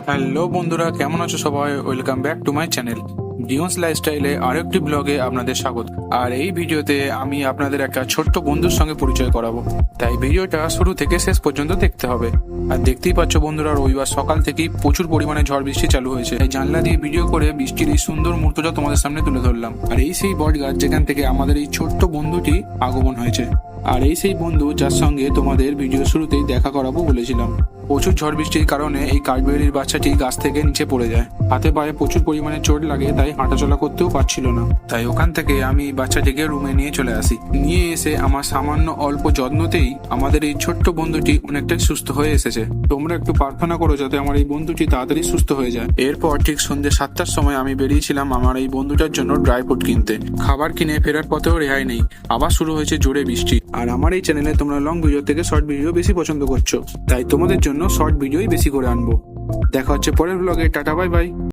Hello বন্ধুরা, কেমন আছো সবাই? Welcome back to my channel ডিওন্স লাইফস্টাইলে আরেকটি ব্লগে আপনাদের স্বাগত। আর এই ভিডিওতে আমি আপনাদের একটা ছোট্ট বন্ধুর সঙ্গে পরিচয় করাবো, তাই ভিডিওটা শুরু থেকে শেষ পর্যন্ত দেখতে হবে। আর দেখতেই পাচ্ছ বন্ধুরা, রবিবার সকাল থেকেই প্রচুর পরিমাণে ঝড় বৃষ্টি চালু হয়েছে। এই জানলা দিয়ে ভিডিও করে বৃষ্টির এই সুন্দর মুহূর্তটা তোমাদের সামনে তুলে ধরলাম। আর এই সেই বট গাছ যেখান থেকে আমাদের এই ছোট্ট বন্ধুটি আগমন হয়েছে। আর এই সেই বন্ধু যার সঙ্গে তোমাদের ভিডিও শুরুতেই দেখা করাবো বলেছিলাম। প্রচুর ঝড় বৃষ্টির কারণে এই কাঠবিড়ালির বাচ্চাটি গাছ থেকে নিচে পড়ে যায়। হাতে পায়ে প্রচুর পরিমাণে চোট লাগে, তাই হাঁটাচলা করতেও পারছিল না। তাই ওখান থেকে আমি বাচ্চাটিকে রুমে নিয়ে চলে আসি। নিয়ে এসে আমার সামান্য অল্প যত্নতেই আমাদের এই ছোট্ট বন্ধুটি অনেকটাই সুস্থ হয়ে এসেছে। তোমরা একটু প্রার্থনা করো যাতে আমার এই বন্ধুটি তাড়াতাড়ি সুস্থ হয়ে যায়। এরপর ঠিক সন্ধ্যে 7টার সময় আমি বেরিয়েছিলাম আমার এই বন্ধুটার জন্য ড্রাই ফ্রুট কিনতে। খাবার কিনে ফেরার পথেও রেহাই নেই, আবার শুরু হয়েছে জোরে বৃষ্টি। আর আমার এই চ্যানেলে তোমরা লং ভিডিও থেকে শর্ট ভিডিও বেশি পছন্দ করছো, তাই তোমাদের জন্য শর্ট ভিডিওই বেশি করে আনবো। দেখা হচ্ছে পরের ব্লগে। Tata, bye bye.